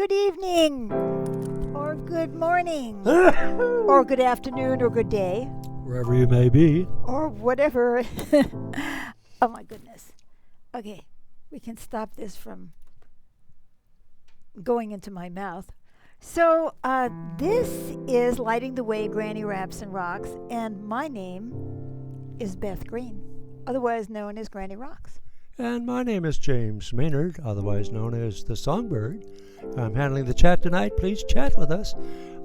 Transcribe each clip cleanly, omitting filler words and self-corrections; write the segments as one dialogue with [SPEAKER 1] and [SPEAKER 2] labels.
[SPEAKER 1] good evening, or good morning, or good afternoon, or good day,
[SPEAKER 2] Wherever you may be.
[SPEAKER 1] or whatever. Oh my goodness. Okay, we can stop this from going into my mouth. So, this is Lighting the Way, Granny Raps and Rocks, and my name is Beth Green, otherwise known as Granny Rocks.
[SPEAKER 2] And my name is James Maynard, otherwise known as the Songbird. I'm handling the chat tonight. Please chat with us.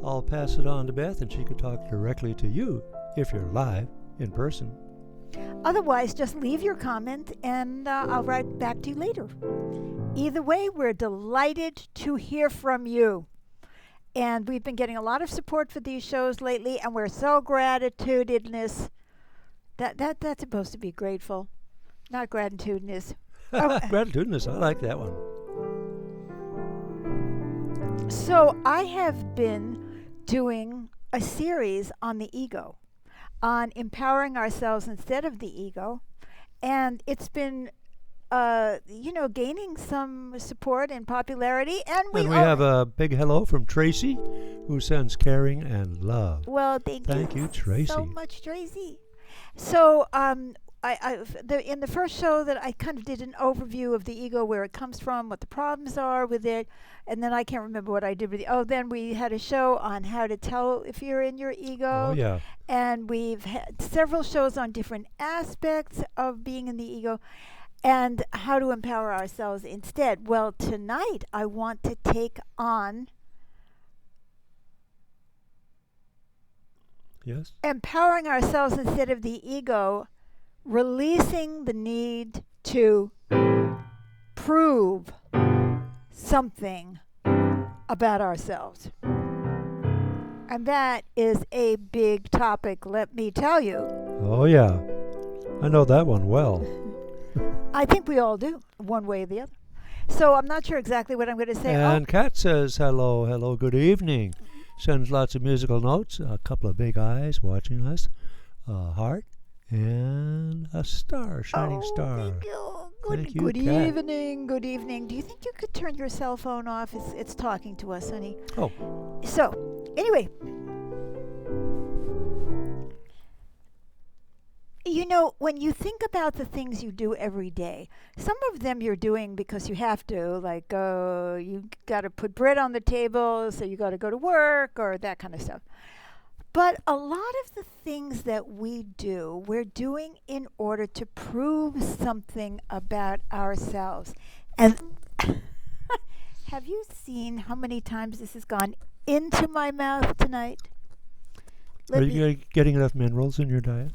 [SPEAKER 2] I'll pass it on to Beth, and she can talk directly to you if you're live in person.
[SPEAKER 1] Otherwise, just leave your comment and I'll write back to you later. Either way, we're delighted to hear from you. And we've been getting a lot of support for these shows lately, and we're so gratitudinous. That's supposed to be grateful, not gratitudinous. Oh,
[SPEAKER 2] Gratitudinous, I like that one.
[SPEAKER 1] so I have been doing a series on the ego, on empowering ourselves instead of the ego, and it's been, gaining some support and popularity. And
[SPEAKER 2] And we have a big hello from Tracy, who sends caring and love.
[SPEAKER 1] well,
[SPEAKER 2] Thank you, Tracy.
[SPEAKER 1] so much, Tracy. So, in the first show that I kind of did an overview of the ego, where it comes from, what the problems are with it, and then I can't remember what I did with it. Oh, then we had a show on how to tell if you're in your ego.
[SPEAKER 2] Oh, yeah.
[SPEAKER 1] And we've had several shows on different aspects of being in the ego and how to empower ourselves instead. Well, tonight I want to take on
[SPEAKER 2] Yes?
[SPEAKER 1] empowering ourselves instead of the ego, releasing the need to prove something about ourselves. And that is a big topic, let me tell you.
[SPEAKER 2] Oh, yeah. I know that one well.
[SPEAKER 1] I think we all do, one way or the other. So I'm not sure exactly what I'm going to say.
[SPEAKER 2] And Kat says, hello, good evening. Sends lots of musical notes, a couple of big eyes watching us, a heart, and a star, shining star.
[SPEAKER 1] Thank you.
[SPEAKER 2] Thank you,
[SPEAKER 1] Good
[SPEAKER 2] Kat.
[SPEAKER 1] evening. Good evening. Do you think you could turn your cell phone off? It's talking to us, honey.
[SPEAKER 2] Oh,
[SPEAKER 1] So, anyway, when you think about the things you do every day, some of them you're doing because you have to, like you got to put bread on the table, so you got to go to work or that kind of stuff. But a lot of the things that we do, we're doing in order to prove something about ourselves. And have you seen how many times this has gone into my mouth tonight?
[SPEAKER 2] are you getting enough minerals in your diet?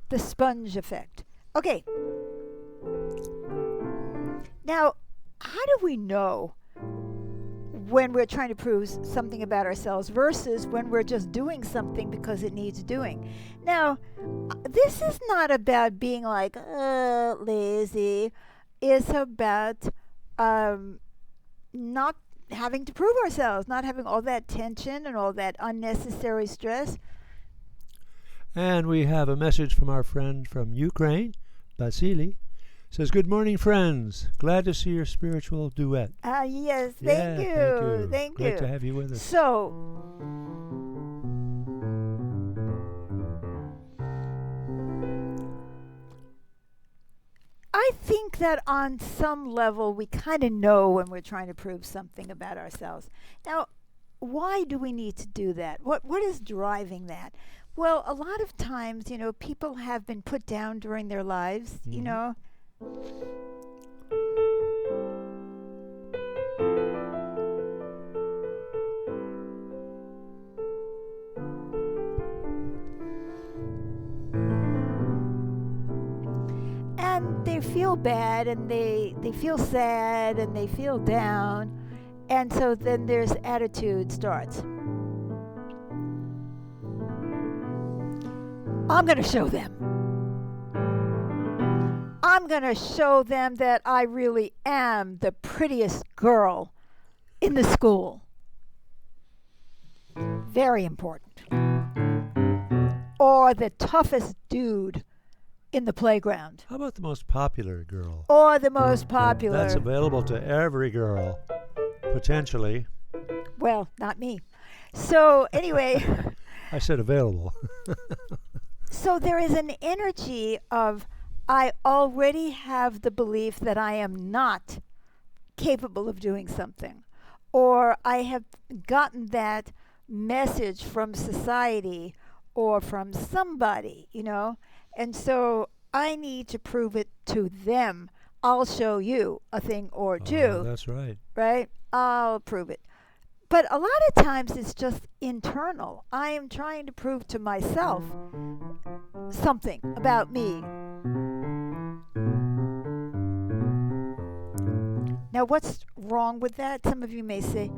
[SPEAKER 1] The sponge effect. Okay. Now, how do we know when we're trying to prove something about ourselves versus when we're just doing something because it needs doing? Now, this is not about being like lazy. It's about not having to prove ourselves, not having all that tension and all that unnecessary stress.
[SPEAKER 2] And we have a message from our friend from Ukraine, Vasily. Says, good morning, friends. Glad to see your spiritual duet.
[SPEAKER 1] Yes,
[SPEAKER 2] Yeah,
[SPEAKER 1] thank you. Thank
[SPEAKER 2] Great
[SPEAKER 1] you.
[SPEAKER 2] to have you with us.
[SPEAKER 1] So, I think that on some level we kind of know when we're trying to prove something about ourselves. Now, why do we need to do that? What is driving that? Well, a lot of times, people have been put down during their lives,
[SPEAKER 2] Mhm.
[SPEAKER 1] And they feel bad and they feel sad and they feel down. And so then there's attitude starts. I'm going to show them. I'm going to show them that I really am the prettiest girl in the school. Very important. Or the toughest dude in the playground.
[SPEAKER 2] How about the most popular girl?
[SPEAKER 1] Or the most popular.
[SPEAKER 2] That's available to every girl, potentially.
[SPEAKER 1] Well, not me. So anyway,
[SPEAKER 2] I said available.
[SPEAKER 1] so there is an energy of I already have the belief that I am not capable of doing something, or I have gotten that message from society or from somebody, and so I need to prove it to them. I'll show you a thing or two,
[SPEAKER 2] That's right.
[SPEAKER 1] right? I'll prove it. But a lot of times it's just internal. I am trying to prove to myself something about me. Now, what's wrong with that? Some of you may say,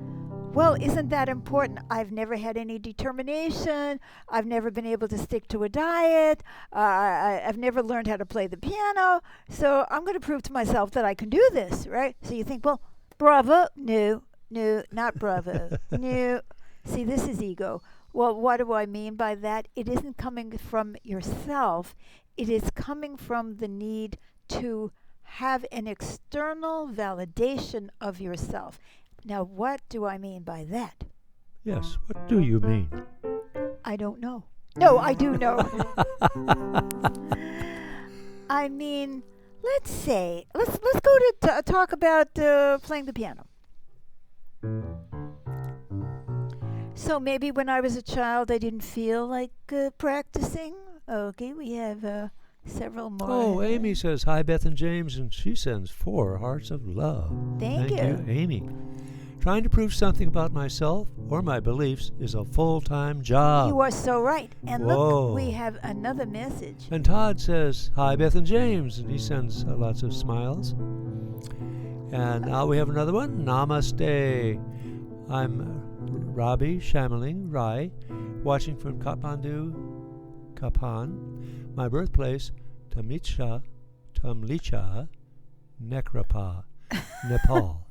[SPEAKER 1] well, isn't that important? I've never had any determination. I've never been able to stick to a diet. I've never learned how to play the piano. So I'm going to prove to myself that I can do this, right? So you think, well, bravo. No, not bravo. No. See, this is ego. Well, what do I mean by that? It isn't coming from yourself. It is coming from the need to have an external validation of yourself. Now, what do I mean by that?
[SPEAKER 2] Yes, what do you mean?
[SPEAKER 1] I don't know. No, I do know. I mean, let's say, let's go to talk about playing the piano. So maybe when I was a child, I didn't feel like practicing. Okay, we have several more.
[SPEAKER 2] Oh, Amy says, hi, Beth and James, and she sends 4 hearts of love.
[SPEAKER 1] Thank you,
[SPEAKER 2] Amy. Trying to prove something about myself or my beliefs is a full-time job.
[SPEAKER 1] You are so right. And
[SPEAKER 2] Whoa.
[SPEAKER 1] Look, we have another message.
[SPEAKER 2] And Todd says, hi, Beth and James, and he sends lots of smiles. And now we have another one. Namaste. I'm Rabi Shamaling Rai, watching from Kathmandu, Kapan, my birthplace, Tamlicha, Nekrapa, Nepal.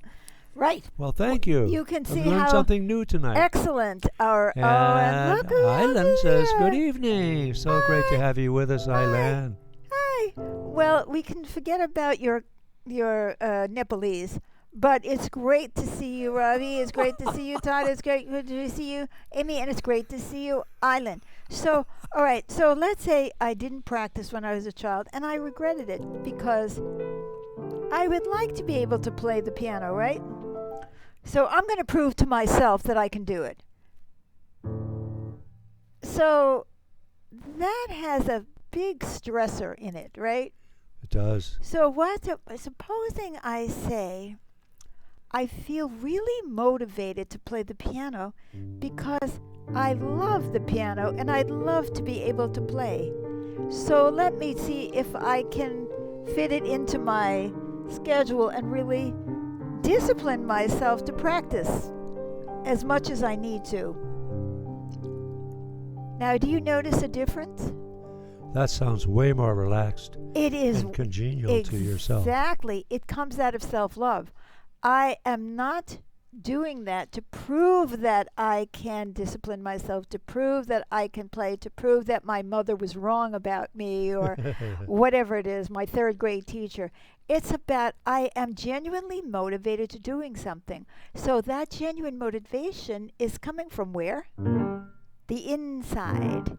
[SPEAKER 1] Right.
[SPEAKER 2] Well, thank you.
[SPEAKER 1] You can see
[SPEAKER 2] I've learned
[SPEAKER 1] how
[SPEAKER 2] something new tonight.
[SPEAKER 1] excellent our
[SPEAKER 2] And
[SPEAKER 1] look who else
[SPEAKER 2] Island
[SPEAKER 1] is
[SPEAKER 2] says,
[SPEAKER 1] here.
[SPEAKER 2] good evening. So great to have you with us, Island.
[SPEAKER 1] Hi. Well, we can forget about your Nepalese, but it's great to see you, Ravi. It's great to see you, Todd. It's great to see you, Amy, and it's great to see you, Island. So, all right. So let's say I didn't practice when I was a child, and I regretted it because I would like to be able to play the piano, right? So I'm going to prove to myself that I can do it. So that has a big stressor in it, right?
[SPEAKER 2] It does.
[SPEAKER 1] So supposing I say I feel really motivated to play the piano because I love the piano and I'd love to be able to play. So let me see if I can fit it into my schedule and really discipline myself to practice as much as I need to. Now, do you notice a difference?
[SPEAKER 2] That sounds way more relaxed
[SPEAKER 1] It is
[SPEAKER 2] and congenial to yourself.
[SPEAKER 1] Exactly. It comes out of self-love. I am not doing that to prove that I can discipline myself, to prove that I can play, to prove that my mother was wrong about me or whatever it is, my 3rd grade teacher. It's about I am genuinely motivated to doing something. So that genuine motivation is coming from where? The inside.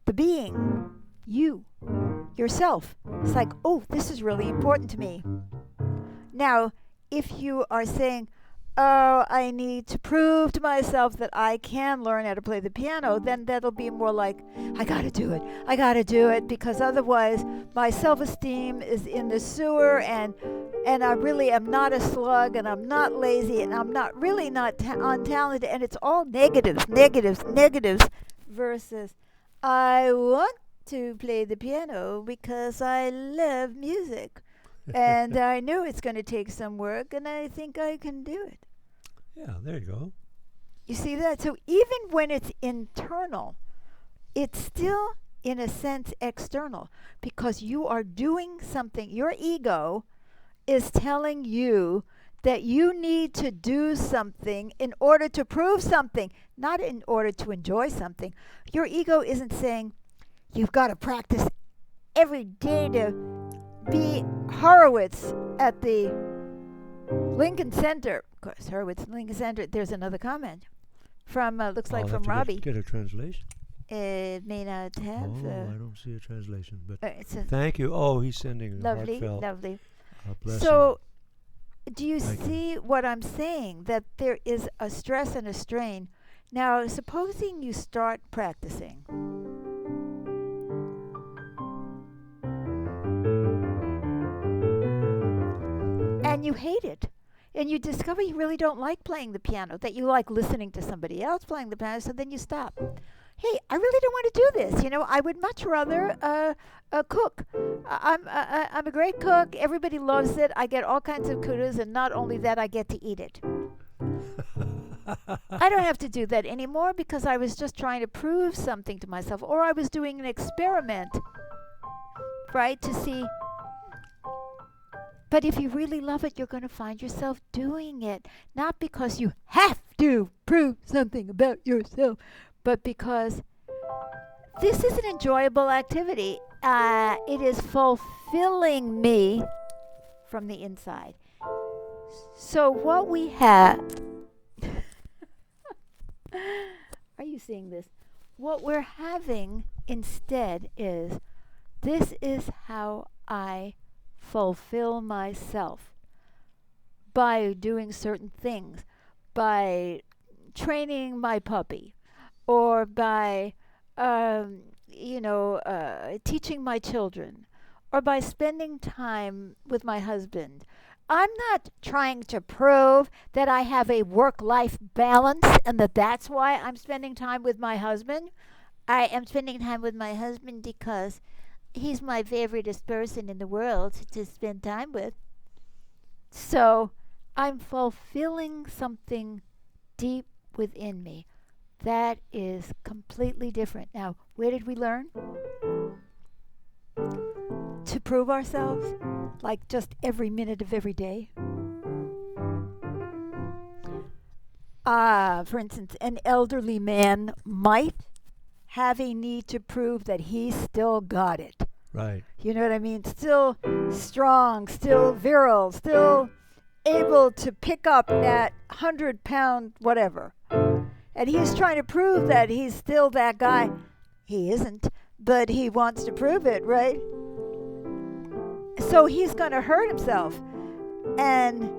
[SPEAKER 1] The being. You. Yourself. It's like, oh, this is really important to me. Now, if you are saying, oh, I need to prove to myself that I can learn how to play the piano, then that'll be more like, I gotta do it, because otherwise my self-esteem is in the sewer, and I really am not a slug, and I'm not lazy, and I'm not untalented, and it's all negatives, versus I want to play the piano because I love music. And I know it's going to take some work, and I think I can do it.
[SPEAKER 2] Yeah, there you go.
[SPEAKER 1] You see that? So even when it's internal, it's still, in a sense, external, because you are doing something. Your ego is telling you that you need to do something in order to prove something, not in order to enjoy something. Your ego isn't saying, you've got to practice every day to be Horowitz at the Lincoln Center. Of course, Horowitz and Lincoln Center. There's another comment from, looks like
[SPEAKER 2] I'll
[SPEAKER 1] from
[SPEAKER 2] have to
[SPEAKER 1] Robbie.
[SPEAKER 2] get a translation.
[SPEAKER 1] It may not have.
[SPEAKER 2] I don't see a translation, but
[SPEAKER 1] It's a
[SPEAKER 2] thank you. Oh, he's sending a
[SPEAKER 1] lovely,
[SPEAKER 2] heartfelt
[SPEAKER 1] lovely.
[SPEAKER 2] blessing.
[SPEAKER 1] So, do you
[SPEAKER 2] Thank you.
[SPEAKER 1] see what I'm saying? That there is a stress and a strain. Now, supposing you start practicing. And you hate it. And you discover you really don't like playing the piano, that you like listening to somebody else playing the piano, so then you stop. Hey, I really don't want to do this. You know, I would much rather cook. I'm a great cook. Everybody loves it. I get all kinds of kudos, and not only that, I get to eat it. I don't have to do that anymore because I was just trying to prove something to myself, or I was doing an experiment, right, to see. But if you really love it, you're going to find yourself doing it, not because you have to prove something about yourself, but because this is an enjoyable activity. It is fulfilling me from the inside. So what we have, are you seeing this? What we're having instead is, this is how I fulfill myself, by doing certain things, by training my puppy, or by teaching my children, or by spending time with my husband. I'm not trying to prove that I have a work-life balance and that's why I'm spending time with my husband. I am spending time with my husband because he's my favoriteest person in the world to spend time with. So I'm fulfilling something deep within me. That is completely different. Now, where did we learn? To prove ourselves, like just every minute of every day. For instance, an elderly man might have a need to prove that he still got it.
[SPEAKER 2] Right.
[SPEAKER 1] You know what I mean? Still strong, still virile, still able to pick up that 100-pound whatever. And he's trying to prove that he's still that guy. He isn't, but he wants to prove it, right? So he's going to hurt himself. And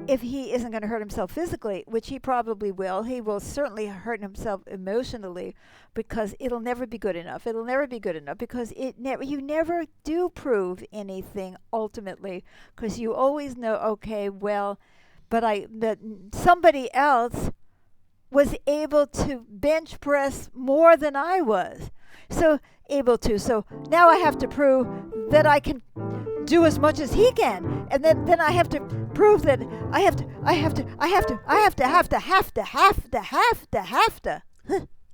[SPEAKER 1] if he isn't going to hurt himself physically, which he probably will, he will certainly hurt himself emotionally, because it'll never be good enough. It'll never be good enough because you never do prove anything ultimately, because you always know, okay, well, but somebody else was able to bench press more than I was. So now I have to prove that I can do as much as he can, and then I have to prove that I have to.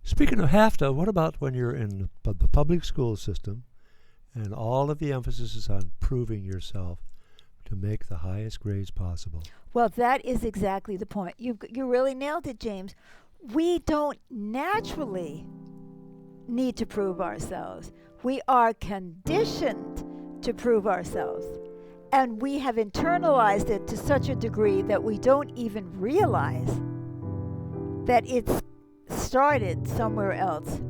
[SPEAKER 2] Speaking of have to, what about when you're in the public school system and all of the emphasis is on proving yourself to make the highest grades possible?
[SPEAKER 1] Well, that is exactly the point. You really nailed it, James. We don't naturally need to prove ourselves. We are conditioned to prove ourselves. And we have internalized it to such a degree that we don't even realize that it's started somewhere else.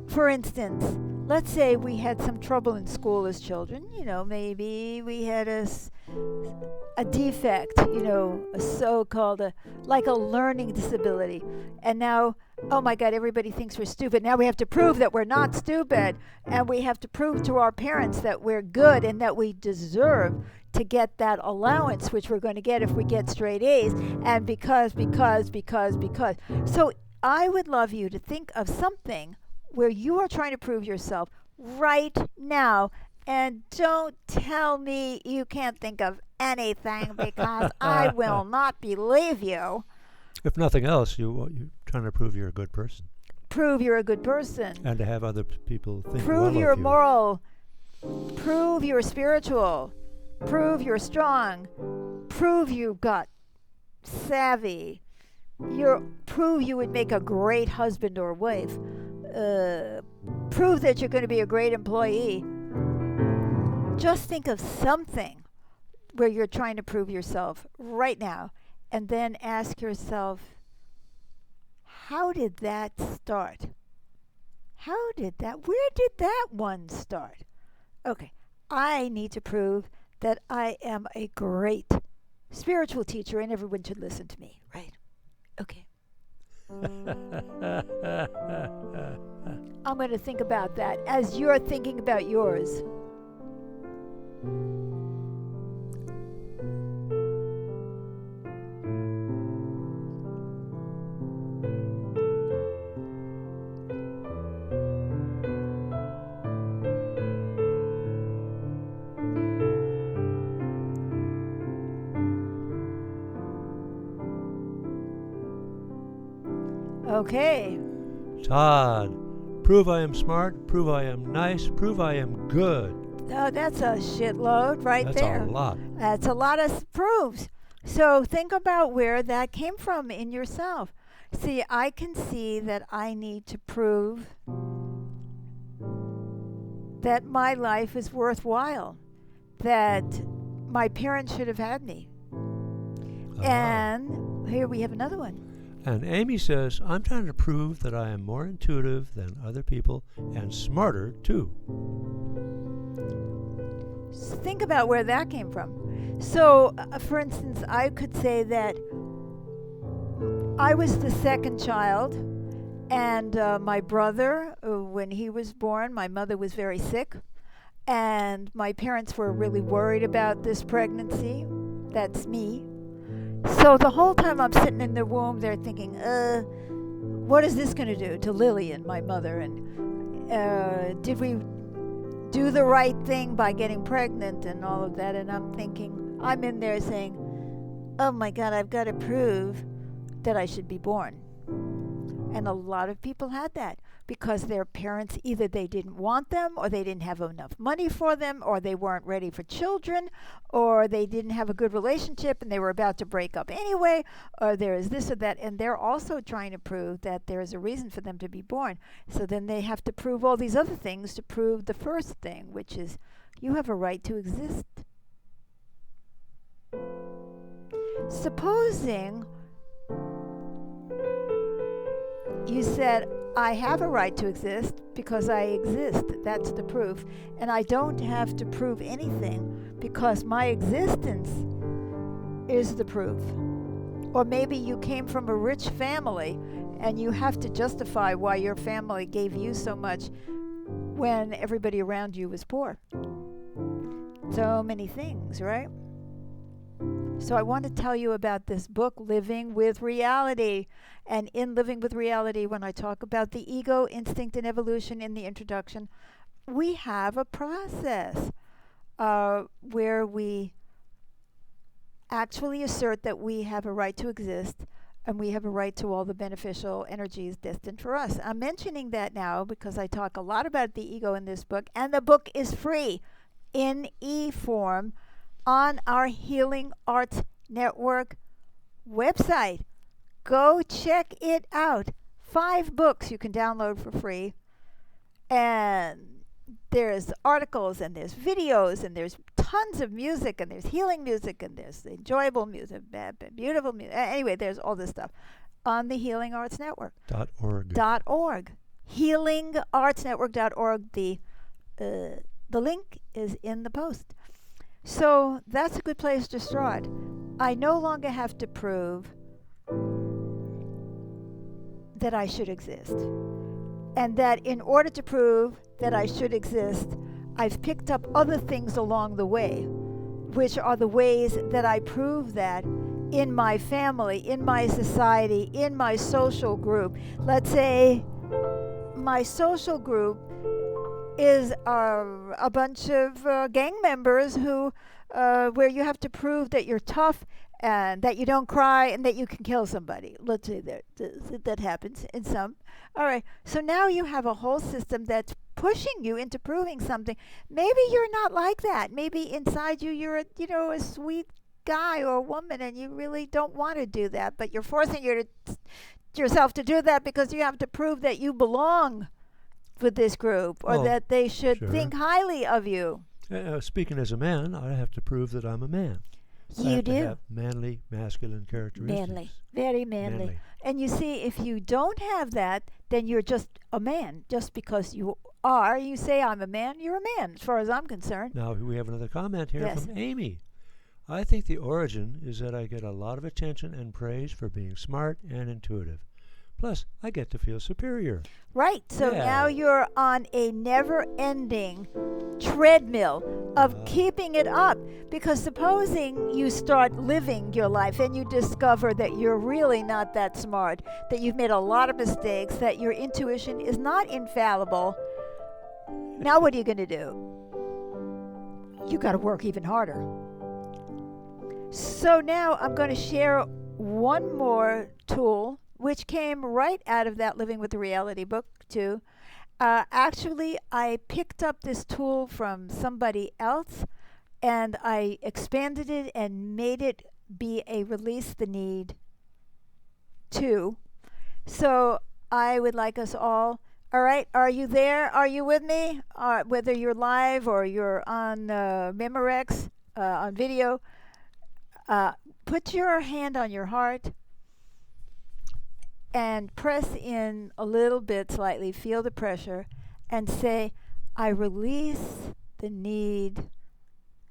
[SPEAKER 1] For instance, let's say we had some trouble in school as children. Maybe we had a defect, a so-called, like a learning disability. And now, oh my God, everybody thinks we're stupid. Now we have to prove that we're not stupid. And we have to prove to our parents that we're good and that we deserve to get that allowance, which we're going to get if we get straight A's. And because. So I would love you to think of something where you are trying to prove yourself right now. And don't tell me you can't think of anything, because I will not believe you.
[SPEAKER 2] If nothing else, you're trying to prove you're a good person.
[SPEAKER 1] Prove you're a good person.
[SPEAKER 2] And to have other people think
[SPEAKER 1] Prove
[SPEAKER 2] well of
[SPEAKER 1] you're
[SPEAKER 2] you.
[SPEAKER 1] moral. Prove you're spiritual. Prove you're strong. Prove you've got savvy. Prove you would make a great husband or wife. Prove that you're going to be a great employee. Just think of something where you're trying to prove yourself right now, and then ask yourself, how did that start? Where did that one start? Okay, I need to prove that I am a great spiritual teacher and everyone should listen to me, right? Okay. I'm going to think about that as you're thinking about yours. Okay.
[SPEAKER 2] Todd, prove I am smart, prove I am nice, prove I am good.
[SPEAKER 1] Oh, that's a shitload right there.
[SPEAKER 2] That's a lot.
[SPEAKER 1] That's a lot of proofs. So think about where that came from in yourself. See, I can see that I need to prove that my life is worthwhile, that my parents should have had me. And here we have another one.
[SPEAKER 2] And Amy says, I'm trying to prove that I am more intuitive than other people and smarter too.
[SPEAKER 1] Think about where that came from. So, for instance, I could say that I was the second child, and my brother, when he was born, my mother was very sick, and my parents were really worried about this pregnancy. That's me. So the whole time I'm sitting in the womb, they're thinking, what is this going to do to Lillian, my mother? And did we do the right thing by getting pregnant and all of that? And I'm thinking, I'm in there saying, oh my God, I've got to prove that I should be born. And a lot of people had that because their parents, either they didn't want them, or they didn't have enough money for them, or they weren't ready for children, or they didn't have a good relationship and they were about to break up anyway, or there is this or that. And they're also trying to prove that there is a reason for them to be born. So then they have to prove all these other things to prove the first thing, which is you have a right to exist. Supposing you said, I have a right to exist because I exist. That's the proof. And I don't have to prove anything because my existence is the proof. Or maybe you came from a rich family and you have to justify why your family gave you so much when everybody around you was poor. So many things, right? So I want to tell you about this book, Living with Reality. And in Living with Reality, when I talk about the ego, instinct, and evolution in the introduction, we have a process where we actually assert that we have a right to exist and we have a right to all the beneficial energies destined for us. I'm mentioning that now because I talk a lot about the ego in this book, and the book is free in e-form on our Healing Arts Network website. Go check it out. 5 books you can download for free. And there's articles and there's videos and there's tons of music and there's healing music and there's enjoyable music, beautiful music. Anyway, there's all this stuff on the Healing Arts Network. .org. HealingArtsNetwork.org. The link is in the post. So that's a good place to start. I no longer have to prove that I should exist. And that in order to prove that I should exist, I've picked up other things along the way, which are the ways that I prove that in my family, in my society, in my social group. Let's say my social group is a bunch of gang members who, where you have to prove that you're tough and that you don't cry and that you can kill somebody. Let's say that happens in some. All right, so now you have a whole system that's pushing you into proving something. Maybe you're not like that. Maybe inside you, you're a sweet guy or woman, and you really don't want to do that, but you're forcing yourself to do that because you have to prove that you belong with this group, or that they should think highly of you.
[SPEAKER 2] Speaking as a man, I have to prove that I'm a man. I
[SPEAKER 1] You
[SPEAKER 2] have to
[SPEAKER 1] do.
[SPEAKER 2] have manly, masculine characteristics.
[SPEAKER 1] Manly. Very manly. And you see, if you don't have that, then you're just a man. Just because you are, you say, I'm a man, you're a man, as far as I'm concerned.
[SPEAKER 2] Now, we have another comment here
[SPEAKER 1] Yes.
[SPEAKER 2] from Amy. I think the origin is that I get a lot of attention and praise for being smart and intuitive. Plus, I get to feel superior.
[SPEAKER 1] Right. So
[SPEAKER 2] Yeah.
[SPEAKER 1] now you're on a never ending treadmill of keeping it up. Because supposing you start living your life and you discover that you're really not that smart, that you've made a lot of mistakes, that your intuition is not infallible, now what are you going to do? You got to work even harder. So now I'm going to share one more tool, which came right out of that Living with the Reality book, too. Actually, I picked up this tool from somebody else, and I expanded it and made it be a release the need too. So I would like us all right, are you there? Are you with me? Whether you're live or you're on Memorex, on video, put your hand on your heart and press in a little bit slightly, feel the pressure, and say, I release the need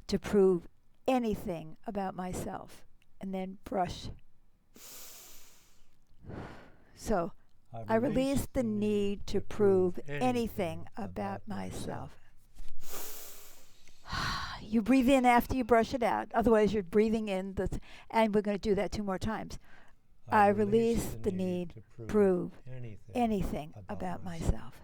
[SPEAKER 1] to prove anything about myself. And then brush. So, I release the need to prove anything about myself. You breathe in after you brush it out. Otherwise, you're breathing in, and we're going to do that 2 more times. I release the need to prove anything about myself.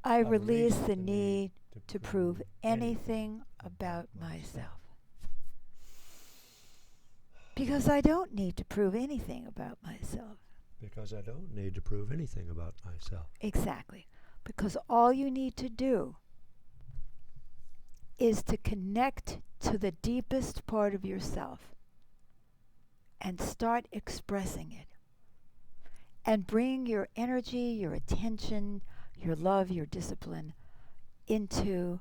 [SPEAKER 1] I release the need to prove anything about myself. Because I don't need to prove anything about myself.
[SPEAKER 2] Because I don't need to prove anything about myself.
[SPEAKER 1] Exactly. Because all you need to do is to connect to the deepest part of yourself and start expressing it. And bring your energy, your attention, your love, your discipline into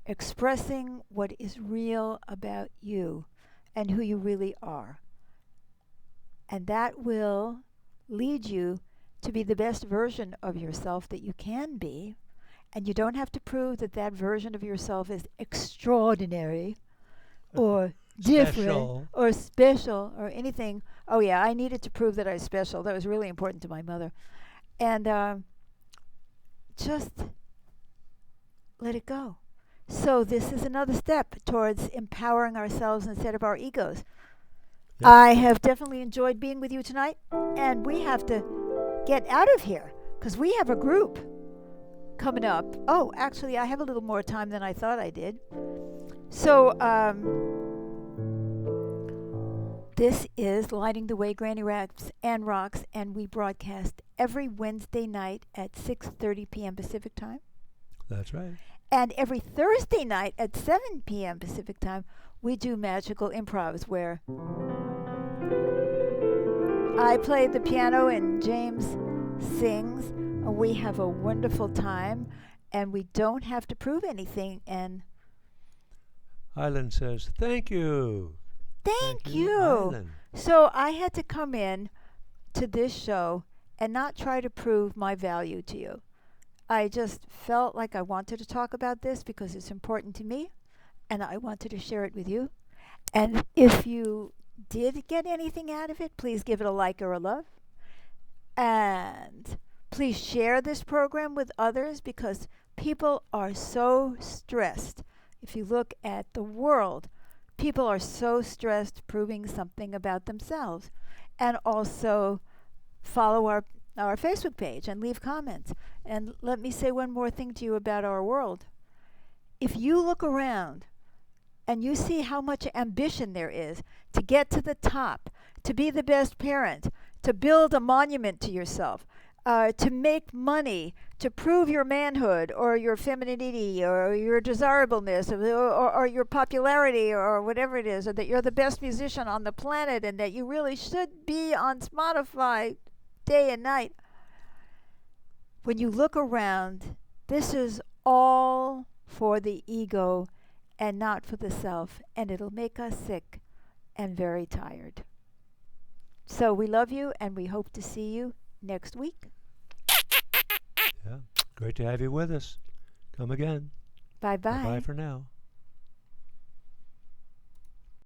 [SPEAKER 1] expressing what is real about you and who you really are. And that will lead you to be the best version of yourself that you can be. And you don't have to prove that that version of yourself is extraordinary or different
[SPEAKER 2] Special.
[SPEAKER 1] or special or anything. Oh, yeah, I needed to prove that I was special. That was really important to my mother. And just let it go. So this is another step towards empowering ourselves instead of our egos.
[SPEAKER 2] Yep.
[SPEAKER 1] I have definitely enjoyed being with you tonight, and we have to get out of here because we have a group coming up. Oh, actually, I have a little more time than I thought I did. So this is Lighting the Way, Granny Raps and Rocks, and we broadcast every Wednesday night at 6:30 p.m. Pacific time.
[SPEAKER 2] That's right.
[SPEAKER 1] And every Thursday night at 7 p.m. Pacific time, we do magical improvs where I play the piano and James sings. And we have a wonderful time, and we don't have to prove anything. And
[SPEAKER 2] Island says, thank you.
[SPEAKER 1] thank you.
[SPEAKER 2] Island.
[SPEAKER 1] So I had to come in to this show and not try to prove my value to you. I just felt like I wanted to talk about this because it's important to me, and I wanted to share it with you. And if you did get anything out of it, please give it a like or a love. And please share this program with others because people are so stressed. If you look at the world, people are so stressed proving something about themselves. And also follow our Facebook page and leave comments. And let me say one more thing to you about our world. If you look around and you see how much ambition there is to get to the top, to be the best parent, to build a monument to yourself, to make money, to prove your manhood or your femininity or your desirableness or your popularity or whatever it is, or that you're the best musician on the planet and that you really should be on Spotify day and night. when you look around, this is all for the ego and not for the self, and it'll make us sick and very tired. So we love you, and we hope to see you next week.
[SPEAKER 2] Yeah. Great to have you with us. Come again.
[SPEAKER 1] Bye
[SPEAKER 2] Bye
[SPEAKER 1] bye.
[SPEAKER 2] for now.